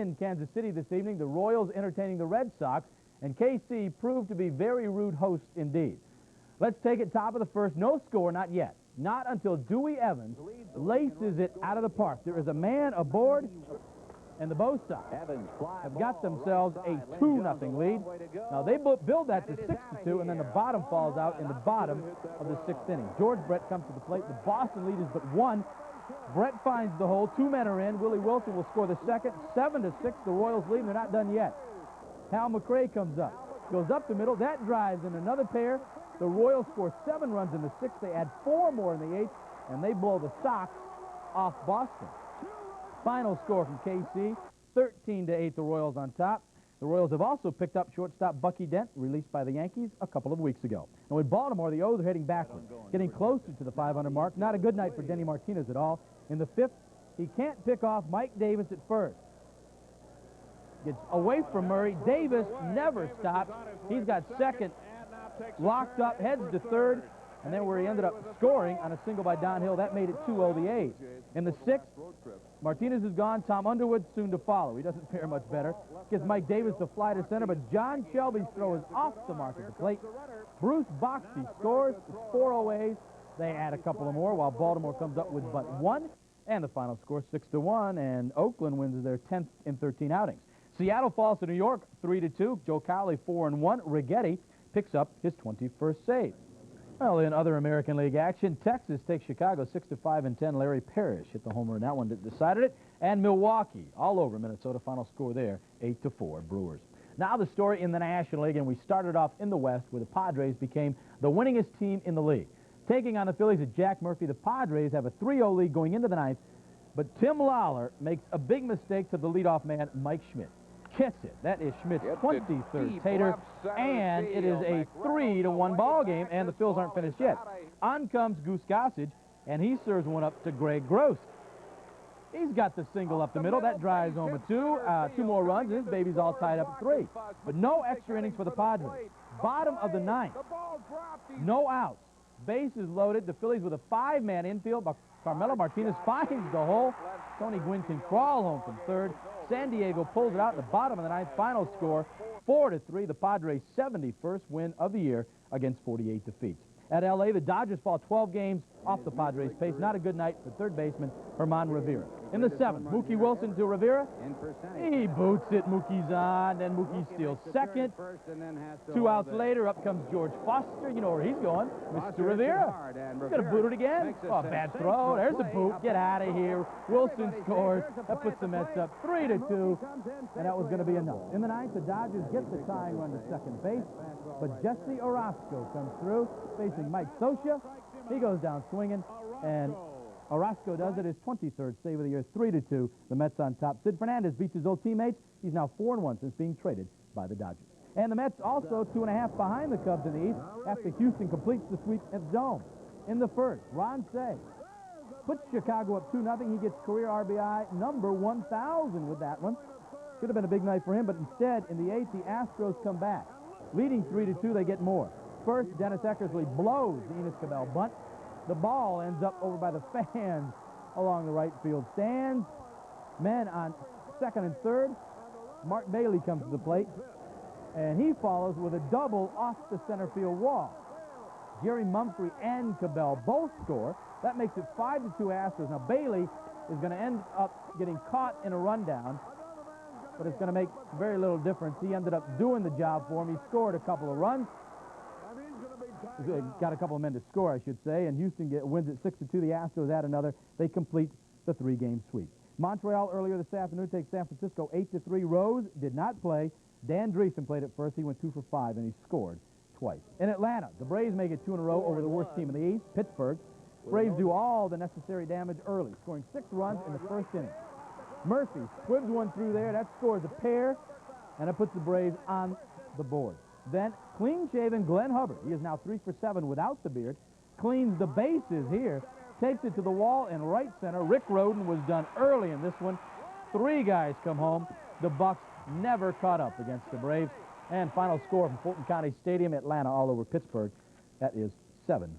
in Kansas City this evening, the Royals entertaining the Red Sox, and KC proved to be very rude hosts indeed. Let's take it top of the first. No score, not yet. Not until Dewey Evans laces it out of the park. There is a man aboard, and the Bo Sox have got themselves a 2-0 lead. Now, they build that to 6-2, and then the bottom falls out in the bottom of the 6th inning. George Brett comes to the plate. The Boston lead is but 1. Brett finds the hole. 2 men are in. Willie Wilson will score the second. 7-6, the Royals lead, and they're not done yet. Hal McRae comes up. Goes up the middle. That drives in another pair. The Royals score 7 runs in the 6th. They add 4 more in the 8th, and they blow the Sox off Boston. Final score from KC, 13-8, the Royals on top. The Royals have also picked up shortstop Bucky Dent, released by the Yankees a couple of weeks ago. And with Baltimore, the O's are heading backward, getting closer to the 500 mark. Not a good night for Denny Martinez at all. In the 5th, he can't pick off Mike Davis at first. Gets away from Murray. Davis never stops. He's got second locked up, heads to third, and then where he ended up scoring on a single by Don Hill, that made it 2-0 the A's. In the 6th, Martinez is gone. Tom Underwood soon to follow. He doesn't fare much better. Gives Mike Davis the fly to center, but John Shelby's throw is off the mark at the plate. Bruce Boxey scores. It's 4-0 A's. They add a couple of more while Baltimore comes up with but 1. And the final score, 6-1, and Oakland wins their 10th in 13 outings. Seattle falls to New York, 3-2. Joe Cowley, 4-1. Righetti picks up his 21st save. Well, in other American League action, Texas takes Chicago 6-5 and 10. Larry Parrish hit the homer in that one that decided it. And Milwaukee all over Minnesota. Final score there, 8-4 Brewers. Now the story in the National League, and we started off in the West where the Padres became the winningest team in the league. Taking on the Phillies at Jack Murphy, the Padres have a 3-0 lead going into the 9th, but Tim Lawler makes a big mistake to the leadoff man, Mike Schmidt. Gets it. That is Schmidt's 23rd tater, and it is a 3-1 ball game, and the Phils aren't finished yet. On comes Goose Gossage, and he serves one up to Greg Gross. He's got the single up the middle. That drives home a 2. 2 more runs, and his baby's all tied up at 3. But no extra innings for the Padres. Bottom of the 9th. No outs. Bases loaded. The Phillies with a 5-man infield. Carmelo Martinez finds the hole. Tony Gwynn can crawl home from third. San Diego pulls it out in the bottom of the 9th. Final score, 4-3. The Padres' 71st win of the year against 48 defeats. At L.A., the Dodgers fall 12 games off the Padres' pace. Not a good night for third baseman Herman Rivera. In the 7th, Mookie Wilson to Rivera. He boots it. Mookie's on. Then Mookie steals second. 2 outs later, up comes George Foster. You know where he's going. Mr. Rivera. He's going to boot it again. Oh, bad throw. There's a boot. Get out of here. Wilson scores. That puts the Mets up 3-2. And that was going to be enough. In the 9th, the Dodgers get the tying run to second base. But Jesse Orozco comes through, facing Mike Scioscia. He goes down swinging, and Orozco does it, his 23rd save of the year, 3-2. The Mets on top. Sid Fernandez beats his old teammates. He's now 4-1 since being traded by the Dodgers. And the Mets also 2.5 behind the Cubs in the East after Houston completes the sweep at the Dome. In the 1st, Ron Cey puts Chicago up 2-0. He gets career RBI number 1,000 with that one. Should have been a big night for him, but instead, in the 8th, the Astros come back. Leading 3-2, they get more. First, Dennis Eckersley blows the Enos Cabell bunt. The ball ends up over by the fans along the right field stands. Men on 2nd and 3rd. Mark Bailey comes to the plate, and he follows with a double off the center field wall. Jerry Mumphrey and Cabell both score. That makes it 5-2 Astros. Now, Bailey is going to end up getting caught in a rundown, but it's going to make very little difference. He ended up doing the job for him. He scored a couple of runs. Got a couple of men to score, I should say, and Houston wins it 6-2. The Astros add another. They complete the 3-game sweep. Montreal earlier this afternoon takes San Francisco 8-3. Rose did not play. Dan Dreesen played at first. He went 2 for 5, and he scored twice. In Atlanta, the Braves make it 2 in a row over the worst team in the East, Pittsburgh. Braves do all the necessary damage early, scoring 6 runs in the 1st inning. Murphy squibs one through there. That scores a pair, and it puts the Braves on the board. Then clean-shaven Glenn Hubbard. He is now 3 for 7 without the beard. Cleans the bases here. Takes it to the wall in right center. Rick Rhoden was done early in this one. 3 guys come home. The Bucks never caught up against the Braves. And final score from Fulton County Stadium, Atlanta all over Pittsburgh. That is 7-3.